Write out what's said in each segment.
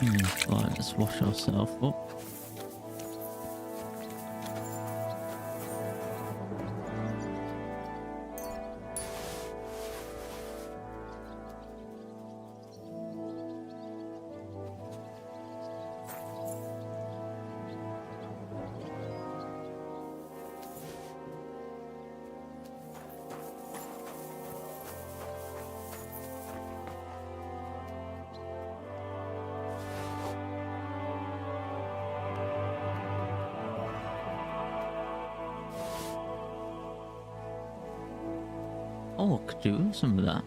Right, let's wash ourselves up. Oh, I could do with some of that.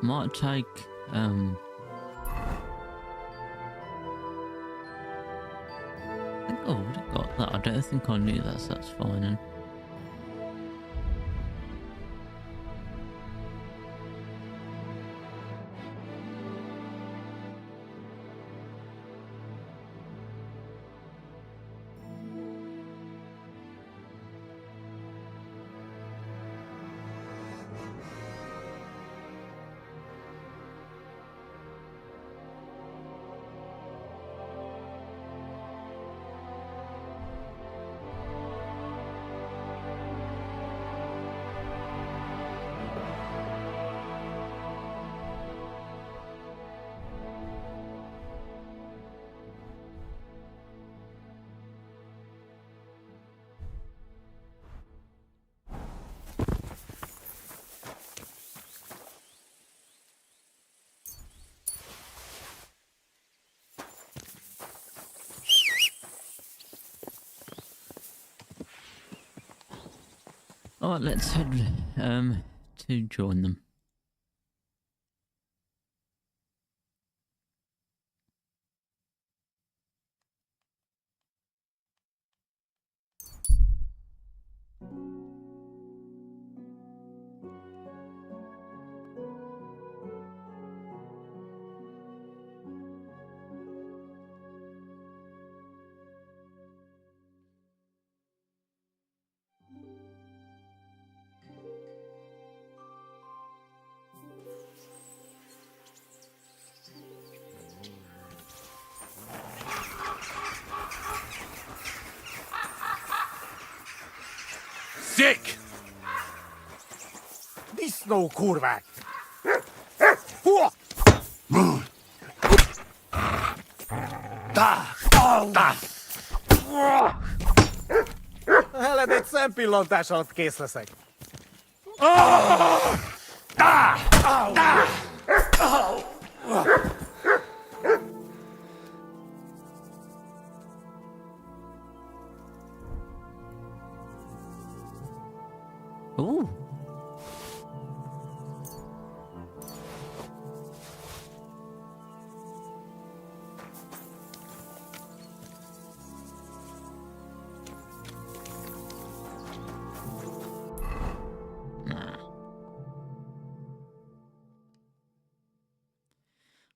Might take I think I would have got that. I don't think I knew that, so that's fine. And alright, let's head to join them. Sick! Disznó kurvák! Heled egy szempillantás alatt kész leszek. Ooh.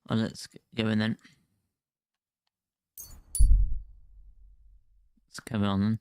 Well, let's go in then. Let's go on then.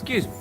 Excuse me.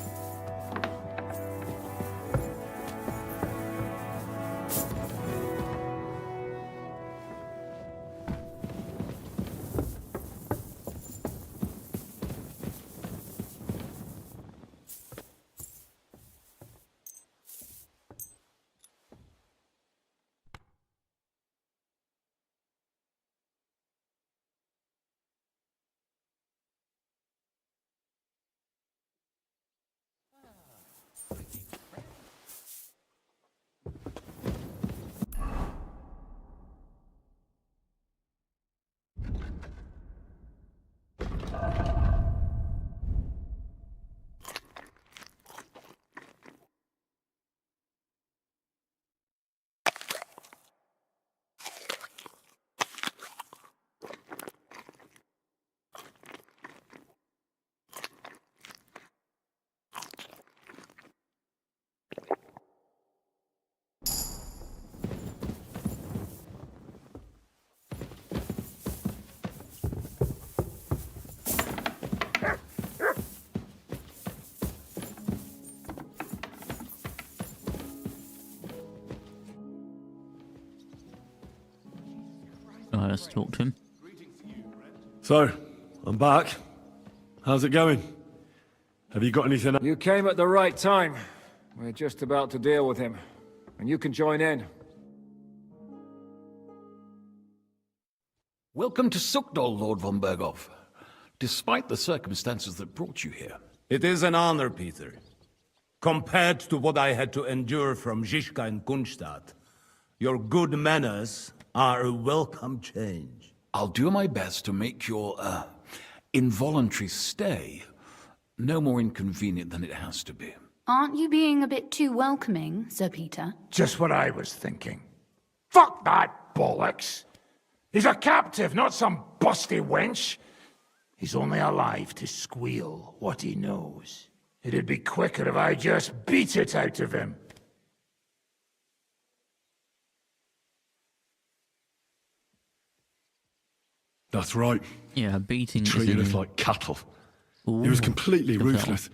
Alright, let's talk to him. So, I'm back. How's it going? Have you got anything? You came at the right time. We're just about to deal with him. And you can join in. Welcome to Sukdal, Lord von Berghoff. Despite the circumstances that brought you here. It is an honor, Peter. Compared to what I had to endure from Zizka and Kunstadt, your good manners are a welcome change. I'll do my best to make your, involuntary stay no more inconvenient than it has to be. Aren't you being a bit too welcoming, Sir Peter? Just what I was thinking. Fuck that bollocks! He's a captive, not some busty wench. He's only alive to squeal what he knows. It'd be quicker if I just beat it out of him. That's right. Yeah, beating is Treated us in... like cattle. Ooh, He was completely good ruthless,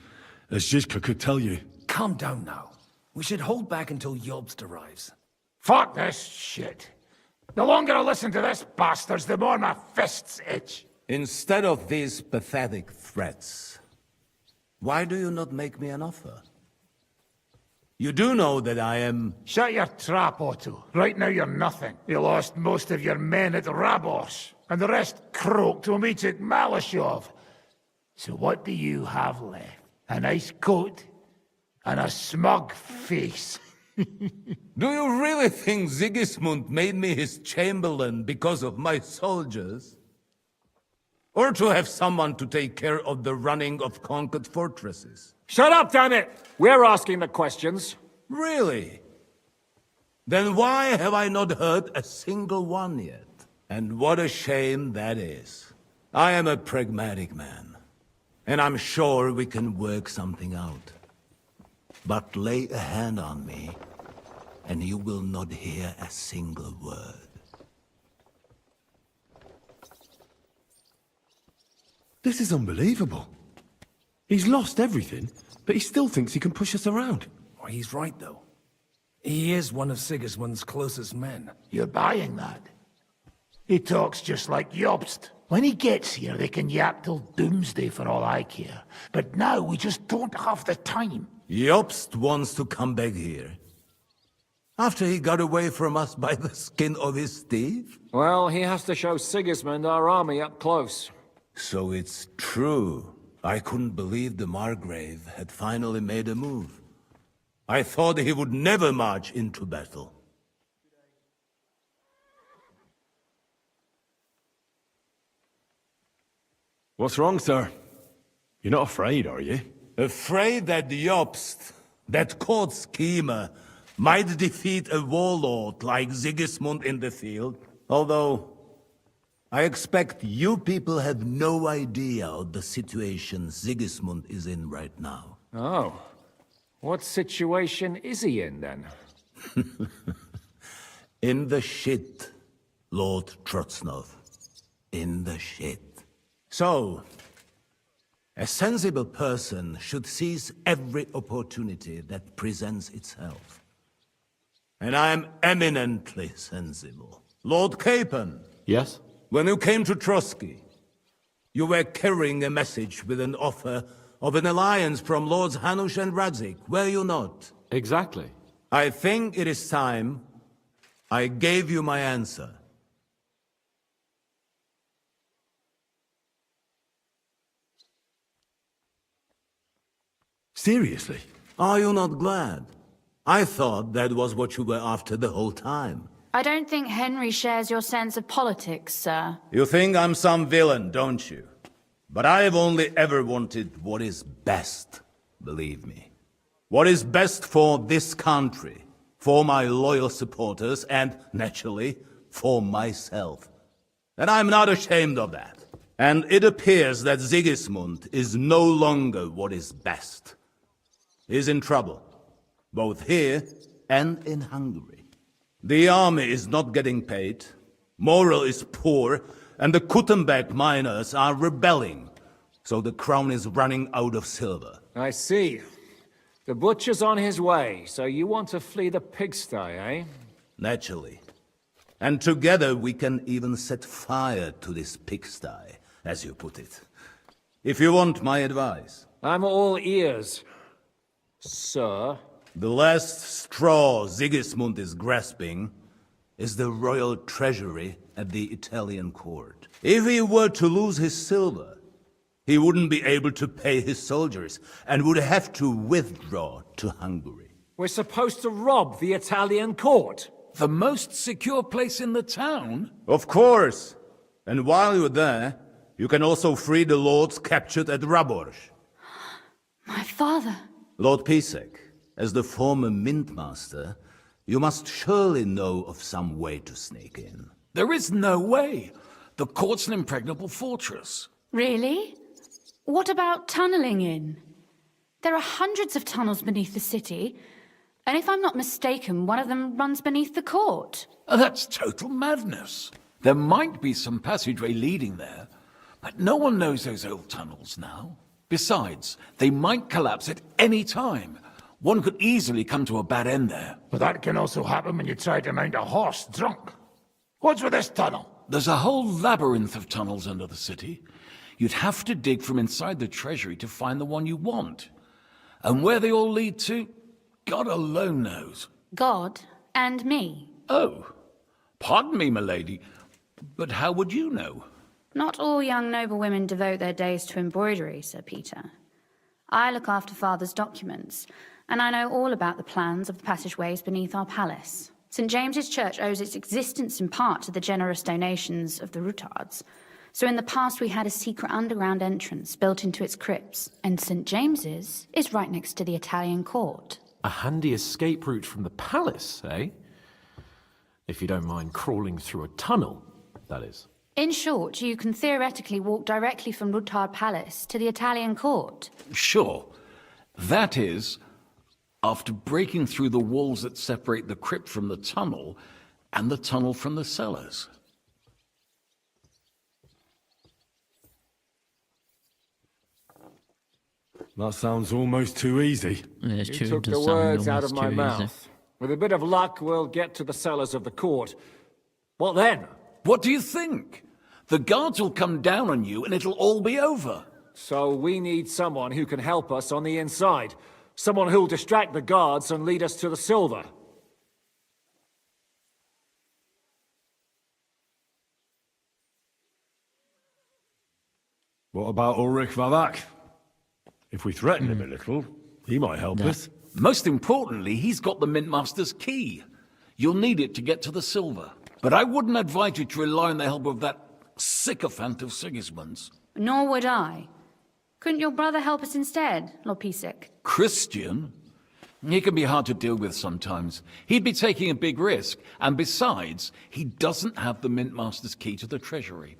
as Zizka could tell you. Calm down now. We should hold back until Jobst arrives. Fuck this shit. The longer I listen to this bastards, the more my fists itch. Instead of these pathetic threats, why do you not make me an offer? You do know that I am... Shut your trap, Otto. Right now you're nothing. You lost most of your men at Rabos, and the rest croaked when we took Malashov. So what do you have left? A nice coat and a smug face. Do you really think Sigismund made me his chamberlain because of my soldiers? Or to have someone to take care of the running of conquered fortresses? Shut up, damn it! We're asking the questions. Really? Then why have I not heard a single one yet? And what a shame that is. I am a pragmatic man, and I'm sure we can work something out. But lay a hand on me, and you will not hear a single word. This is unbelievable. He's lost everything, but he still thinks he can push us around. Oh, he's right, though. He is one of Sigismund's closest men. You're buying that? He talks just like Jobst. When he gets here, they can yap till doomsday for all I care. But now we just don't have the time. Jobst wants to come back here. After he got away from us by the skin of his teeth? Well, he has to show Sigismund our army up close. So it's true. I couldn't believe the Margrave had finally made a move. I thought he would never march into battle. What's wrong, sir? You're not afraid, are you? Afraid that Jobst, that court schemer, might defeat a warlord like Sigismund in the field? Although, I expect you people have no idea of the situation Sigismund is in right now. Oh. What situation is he in, then? In the shit, Lord Trotznov. In the shit. So, a sensible person should seize every opportunity that presents itself. And I am eminently sensible. Lord Capon. Yes? When you came to Trotsky, you were carrying a message with an offer of an alliance from Lords Hanush and Radzik, were you not? Exactly. I think it is time I gave you my answer. Seriously? Are you not glad? I thought that was what you were after the whole time. I don't think Henry shares your sense of politics, sir. You think I'm some villain, don't you? But I have only ever wanted what is best, believe me. What is best for this country, for my loyal supporters, and, naturally, for myself. And I'm not ashamed of that. And it appears that Sigismund is no longer what is best. He's in trouble, both here and in Hungary. The army is not getting paid, morale is poor, and the Kuttenberg miners are rebelling, so the crown is running out of silver. I see. The butcher's on his way, so you want to flee the pigsty, eh? Naturally. And together we can even set fire to this pigsty, as you put it. If you want my advice. I'm all ears, sir. The last straw Sigismund is grasping is the royal treasury at the Italian court. If he were to lose his silver, he wouldn't be able to pay his soldiers and would have to withdraw to Hungary. We're supposed to rob the Italian court. The most secure place in the town? Of course! And while you're there, you can also free the lords captured at Raborz. My father. Lord Pisek, as the former mintmaster, you must surely know of some way to sneak in. There is no way. The court's an impregnable fortress. Really? What about tunneling in? There are hundreds of tunnels beneath the city, and if I'm not mistaken, one of them runs beneath the court. That's total madness. There might be some passageway leading there, but no one knows those old tunnels now. Besides, they might collapse at any time. One could easily come to a bad end there. But that can also happen when you try to mount a horse drunk. What's with this tunnel? There's a whole labyrinth of tunnels under the city. You'd have to dig from inside the treasury to find the one you want. And where they all lead to, God alone knows. God and me. Oh, pardon me, milady, but how would you know? Not all young noble women devote their days to embroidery, Sir Peter. I look after Father's documents, and I know all about the plans of the passageways beneath our palace. St. James's Church owes its existence in part to the generous donations of the Rutards. So in the past we had a secret underground entrance built into its crypts, and St. James's is right next to the Italian court. A handy escape route from the palace, eh? If you don't mind crawling through a tunnel, that is. In short, you can theoretically walk directly from Rutard Palace to the Italian court. Sure. That is, after breaking through the walls that separate the crypt from the tunnel, and the tunnel from the cellars. That sounds almost too easy. Yeah, it's You true, took it the does sound words out of almost my too easy. mouth. With a bit of luck, we'll get to the cellars of the court. What then? What do you think? The guards will come down on you and it'll all be over. So we need someone who can help us on the inside. Someone who'll distract the guards and lead us to the silver. What about Ulrich Vavak? If we threaten him a little, he might help us. Most importantly, he's got the Mintmaster's key. You'll need it to get to the silver. But I wouldn't advise you to rely on the help of that sycophant of Sigismund's. Nor would I. Couldn't your brother help us instead, Lord Pisik? Christian? He can be hard to deal with sometimes. He'd be taking a big risk, and besides, he doesn't have the Mintmaster's key to the treasury.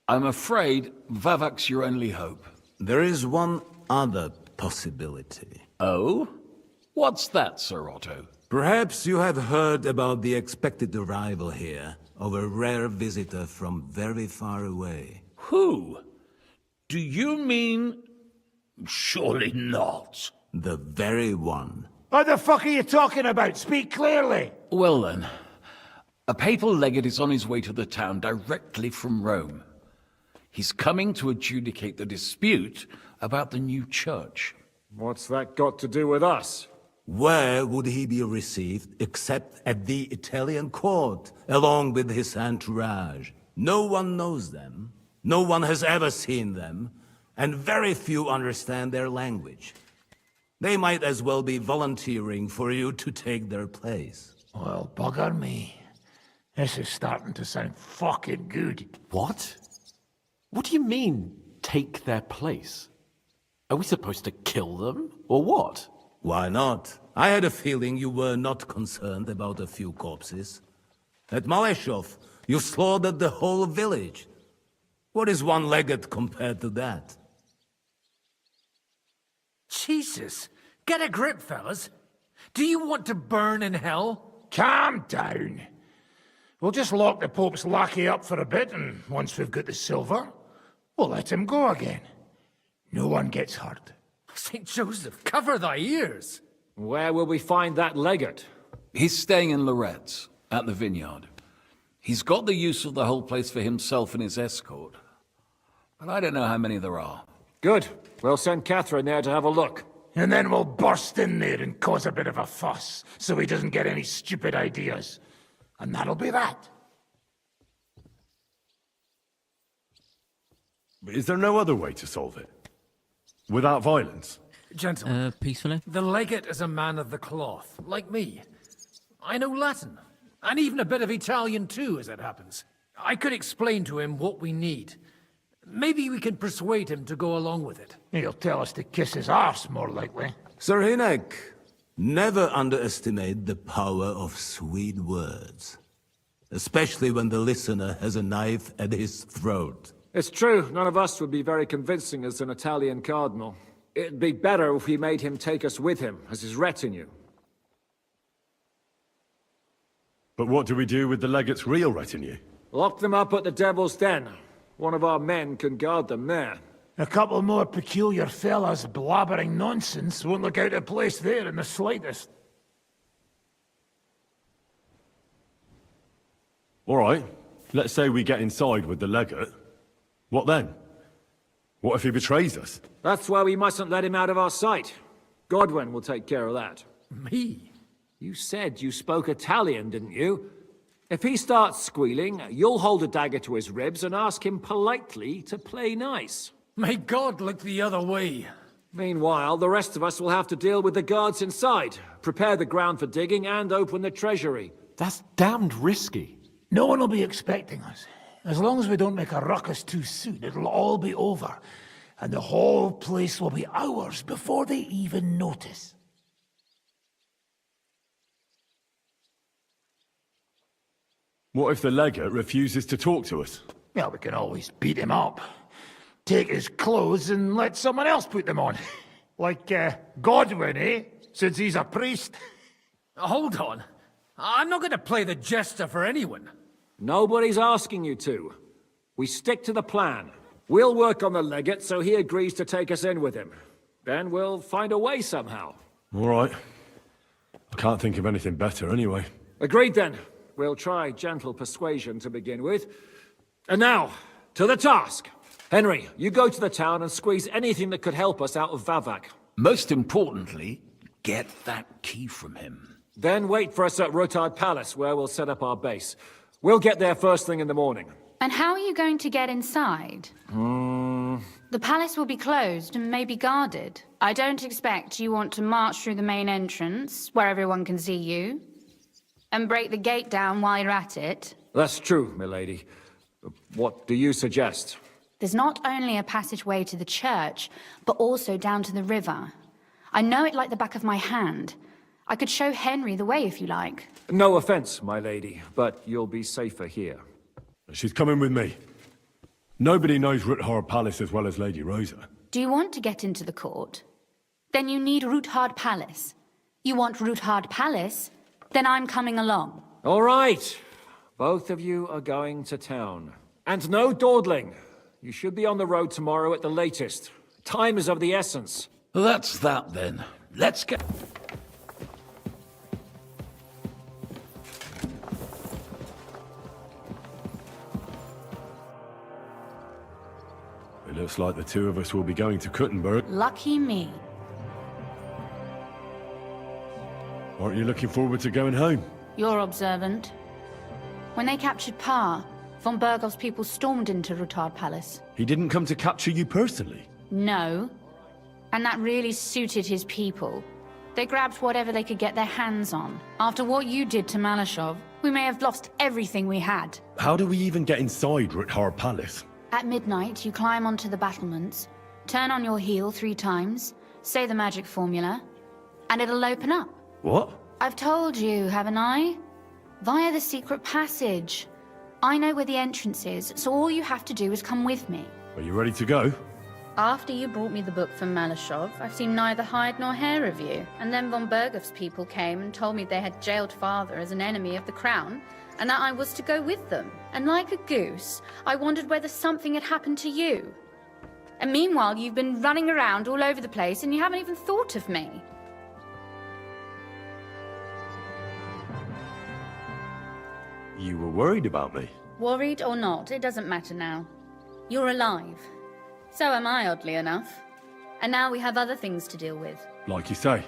I'm afraid Vavak's your only hope. There is one other possibility. Oh? What's that, Sir Otto? Perhaps you have heard about the expected arrival here of a rare visitor from very far away. Who? Do you mean... Surely not. The very one. What the fuck are you talking about? Speak clearly. Well then, a papal legate is on his way to the town directly from Rome. He's coming to adjudicate the dispute about the new church. What's that got to do with us? Where would he be received except at the Italian court, along with his entourage? No one knows them, no one has ever seen them, and very few understand their language. They might as well be volunteering for you to take their place. Well, bugger me. This is starting to sound fucking good. What? What do you mean, take their place? Are we supposed to kill them, or what? Why not? I had a feeling you were not concerned about a few corpses. At Malashov, you slaughtered the whole village. What is one legate compared to that? Jesus! Get a grip, fellas. Do you want to burn in hell? Calm down. We'll just lock the Pope's lackey up for a bit, and once we've got the silver, we'll let him go again. No one gets hurt. St. Joseph, cover thy ears! Where will we find that legate? He's staying in Loretz, at the vineyard. He's got the use of the whole place for himself and his escort. But I don't know how many there are. Good. We'll send Catherine there to have a look. And then we'll burst in there and cause a bit of a fuss, so he doesn't get any stupid ideas. And that'll be that. Is there no other way to solve it? Without violence? Gentlemen, Peacefully? the legate is a man of the cloth, like me. I know Latin, and even a bit of Italian too, as it happens. I could explain to him what we need. Maybe we can persuade him to go along with it. He'll tell us to kiss his arse, more likely. Sir Hinek, never underestimate the power of sweet words. Especially when the listener has a knife at his throat. It's true, none of us would be very convincing as an Italian cardinal. It'd be better if we made him take us with him, as his retinue. But what do we do with the legate's real retinue? Lock them up at the Devil's Den. One of our men can guard them there. A couple more peculiar fellas blabbering nonsense won't look out of place there in the slightest. All right, let's say we get inside with the legate. What then? What if he betrays us? That's why we mustn't let him out of our sight. Godwin will take care of that. Me? You said you spoke Italian, didn't you? If he starts squealing, you'll hold a dagger to his ribs and ask him politely to play nice. May God look the other way. Meanwhile, the rest of us will have to deal with the guards inside, prepare the ground for digging, and open the treasury. That's damned risky. No one will be expecting us. As long as we don't make a ruckus too soon, it'll all be over. And the whole place will be ours before they even notice. What if the legate refuses to talk to us? Well, we can always beat him up. Take his clothes and let someone else put them on. Like, Godwin, eh? Since he's a priest. Hold on. I'm not going to play the jester for anyone. Nobody's asking you to. We stick to the plan. We'll work on the legate so he agrees to take us in with him. Then we'll find a way somehow. All right. I can't think of anything better anyway. Agreed then. We'll try gentle persuasion to begin with. And now, to the task. Henry, you go to the town and squeeze anything that could help us out of Vavak. Most importantly, get that key from him. Then wait for us at Rotard Palace, where we'll set up our base. We'll get there first thing in the morning. And how are you going to get inside? The palace will be closed and maybe guarded. I don't expect you want to march through the main entrance, where everyone can see you, and break the gate down while you're at it. That's true, milady. What do you suggest? There's not only a passageway to the church, but also down to the river. I know it like the back of my hand. I could show Henry the way if you like. No offense, my lady, but you'll be safer here. She's coming with me. Nobody knows Ruthard Palace as well as Lady Rosa. Do you want to get into the court? Then you need Ruthard Palace. You want Ruthard Palace? Then I'm coming along. All right. Both of you are going to town. And no dawdling. You should be on the road tomorrow at the latest. Time is of the essence. Well, that's that then. Let's get... It looks like the two of us will be going to Kuttenberg. Lucky me. Aren't you looking forward to going home? You're observant. When they captured Pa, von Bergov's people stormed into Ruthard Palace. He didn't come to capture you personally? No. And that really suited his people. They grabbed whatever they could get their hands on. After what you did to Malashov, we may have lost everything we had. How do we even get inside Ruthard Palace? At midnight, you climb onto the battlements, turn on your heel 3 times, say the magic formula, and it'll open up. What? I've told you, haven't I? Via the secret passage. I know where the entrance is, so all you have to do is come with me. Are you ready to go? After you brought me the book from Malashov, I've seen neither hide nor hair of you. And then von Bergov's people came and told me they had jailed father as an enemy of the crown, and that I was to go with them. And like a goose, I wondered whether something had happened to you. And meanwhile, you've been running around all over the place and you haven't even thought of me. You were worried about me. Worried or not, it doesn't matter now. You're alive. So am I, oddly enough. And now we have other things to deal with. Like you say.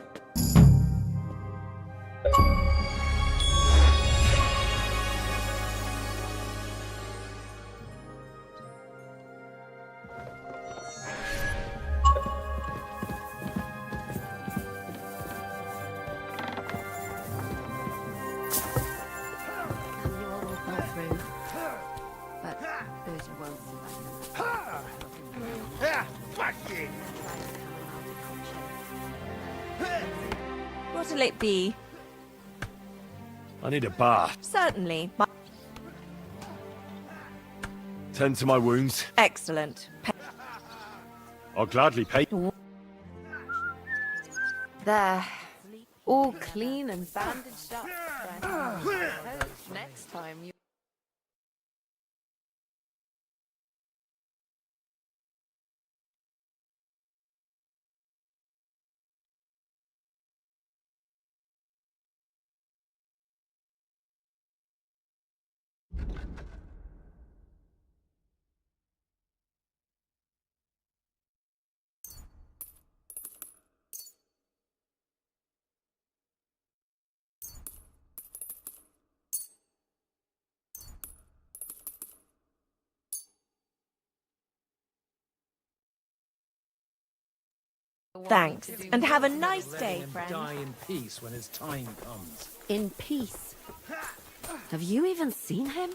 What'll it be? I need a bath. Certainly. Tend to my wounds. Excellent. I'll gladly pay. There. All clean and bandaged up. Next time you... Thanks, and have a nice day, friend. Die in peace when his time comes. In peace? Have you even seen him?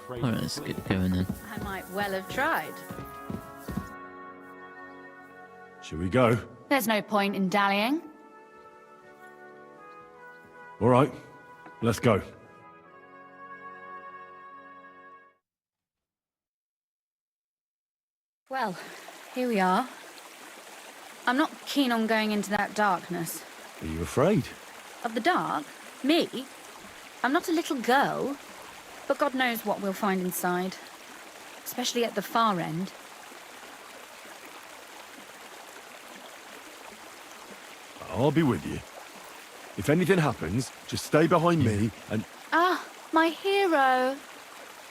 Alright, let's get going then. I might well have tried. Shall we go? There's no point in dallying. All right, let's go. Well, here we are. I'm not keen on going into that darkness. Are you afraid? Of the dark? Me? I'm not a little girl. But God knows what we'll find inside. Especially at the far end. I'll be with you. If anything happens, just stay behind me and... Ah, my hero!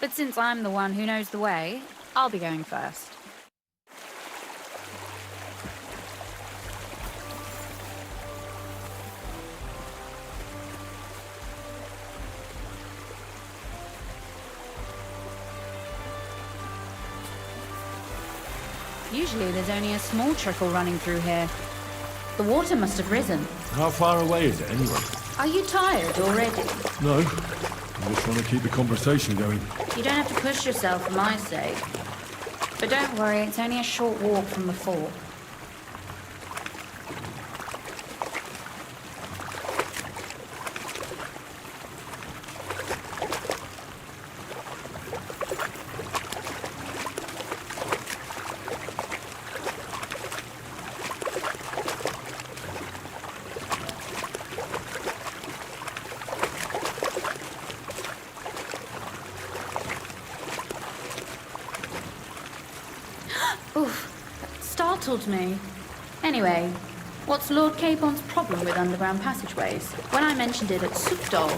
But since I'm the one who knows the way, I'll be going first. Usually there's only a small trickle running through here. The water must have risen. How far away is it anyway? Are you tired already? No. I'm just trying to keep the conversation going. You don't have to push yourself for my sake. But don't worry, it's only a short walk from the fort. Oof, startled me. Anyway, what's Lord Capon's problem with underground passageways? When I mentioned it at Supdol,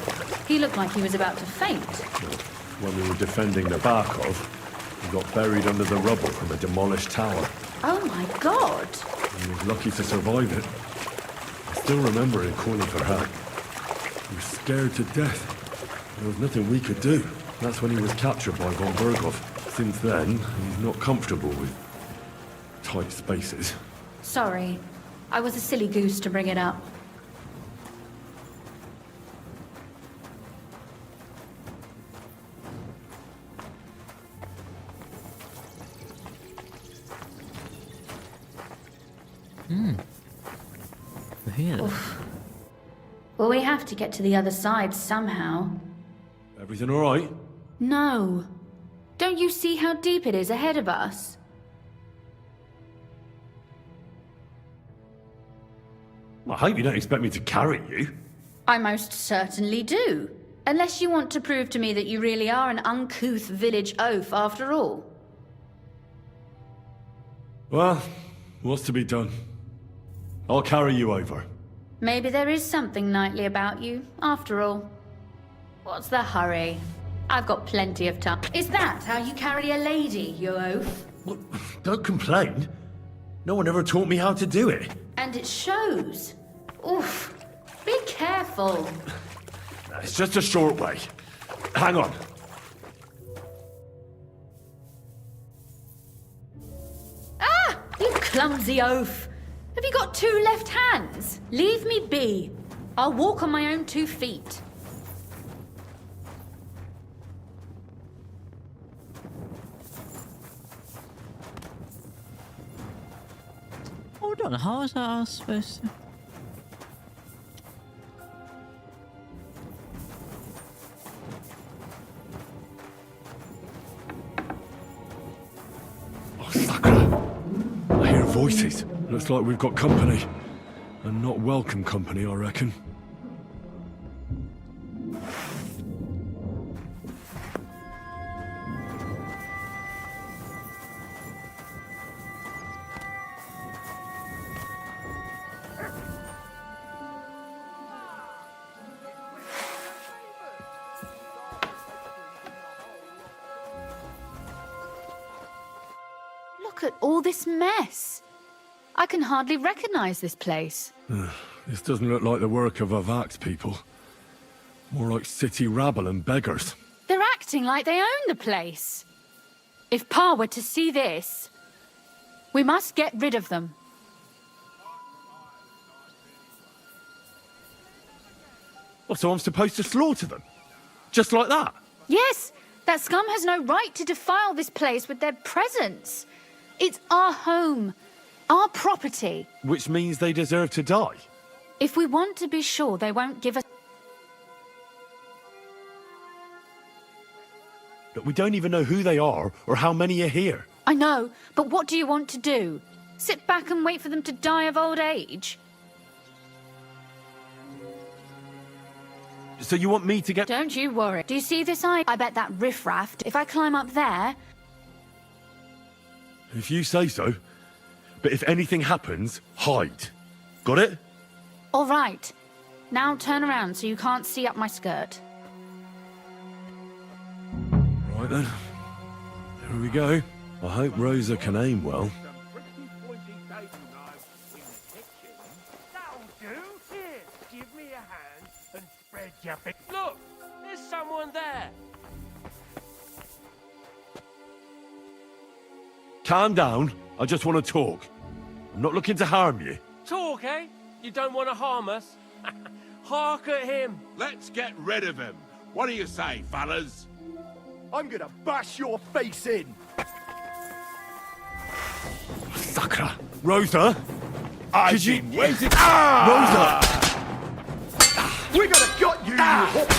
he looked like he was about to faint. When we were defending the Barkov, he got buried under the rubble from a demolished tower. Oh my god! He was lucky to survive it. I still remember him calling for help. He was scared to death. There was nothing we could do. That's when he was captured by von Berghoff. Since then, he's not comfortable with tight spaces. Sorry, I was a silly goose to bring it up. Here. Oof. Well, we have to get to the other side somehow. Everything all right? No. Don't you see how deep it is ahead of us? I hope you don't expect me to carry you. I most certainly do. Unless you want to prove to me that you really are an uncouth village oaf after all. Well, what's to be done? I'll carry you over. Maybe there is something knightly about you, after all. What's the hurry? I've got plenty of time. Is that how you carry a lady, you oaf? Well, don't complain. No one ever taught me how to do it. And it shows. Oof. Be careful. It's just a short way. Hang on. Ah! You clumsy oaf. Have you got two left hands? Leave me be. I'll walk on my own 2 feet. Hold on, how is that supposed to... Oh, sucker. I hear voices. Looks like we've got company. And not welcome company, I reckon. Look at all this mess. I can hardly recognize this place. This doesn't look like the work of Avak's people. More like city rabble and beggars. They're acting like they own the place. If Pa were to see this, we must get rid of them. Oh, so I'm supposed to slaughter them? Just like that? Yes, that scum has no right to defile this place with their presence. It's our home, our property. Which means they deserve to die. If we want to be sure they won't give us... But we don't even know who they are or how many are here. I know, but what do you want to do? Sit back and wait for them to die of old age? So you want me to get... Don't you worry. Do you see this eye? I bet that riffraff, if I climb up there... If you say so. But if anything happens, hide. Got it? All right. Now turn around so you can't see up my skirt. Right then. Here we go. I hope Rosa can aim well. Look! There's someone there! Calm down. I just want to talk. I'm not looking to harm you. Talk talk, eh? You don't want to harm us? Hark at him. Let's get rid of him. What do you say, fellas? I'm gonna bash your face in! Sakra! Rosa? I've been waiting. Ah! Rosa! We're gonna gut you, you hop!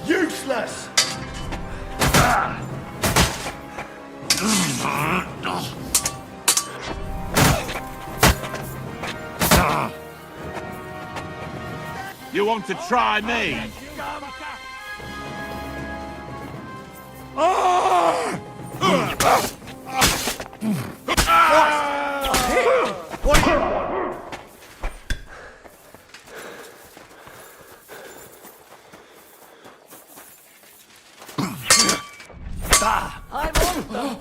Useless! You want to try me? What do you want? I'm on them!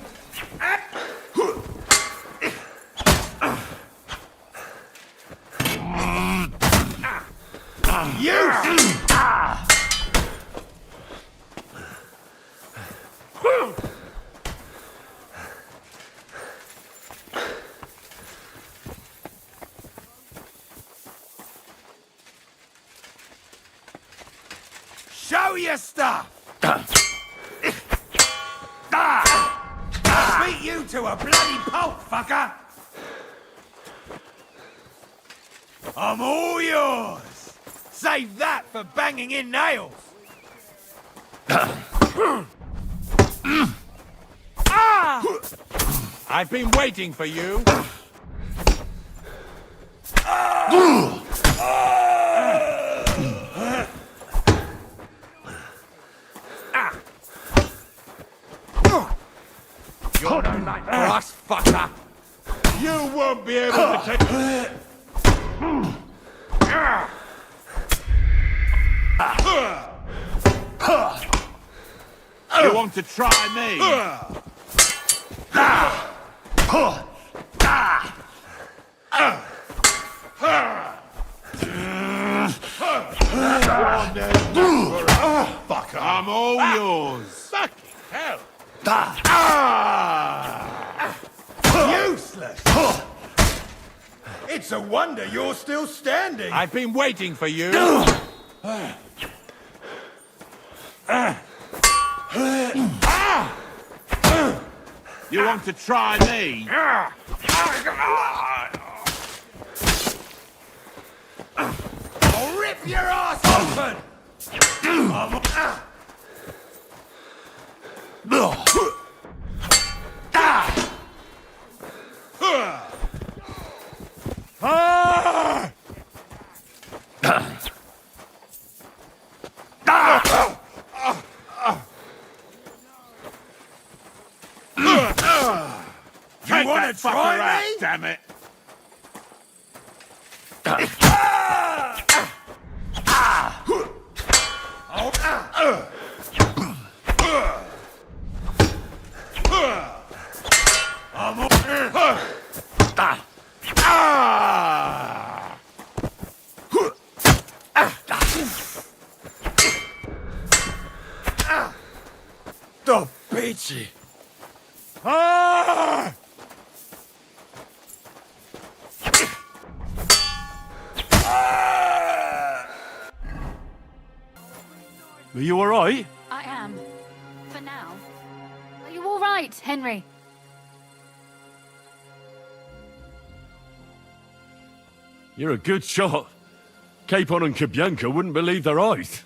Show your stuff! Beat you to a bloody pulp, fucker! I'm all yours! Save that for banging in nails! I've been waiting for you. You're no match for us, fucker! You won't be able to take... You want to try me? Fucker! I'm all yours. Fucking hell! Useless! It's a wonder you're still standing! I've been waiting for you. You want to try me? I'll rip your ass open! You wanna try me? Damn it! The bitchy! Are you alright? I am. For now. Are you all right, Henry? You're a good shot. Capon and Kabianka wouldn't believe their eyes.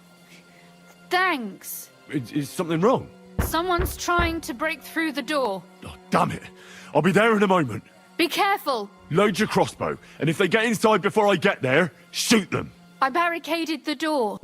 Thanks. Is something wrong? Someone's trying to break through the door. Oh, damn it. I'll be there in a moment. Be careful. Load your crossbow, and if they get inside before I get there, shoot them. I barricaded the door.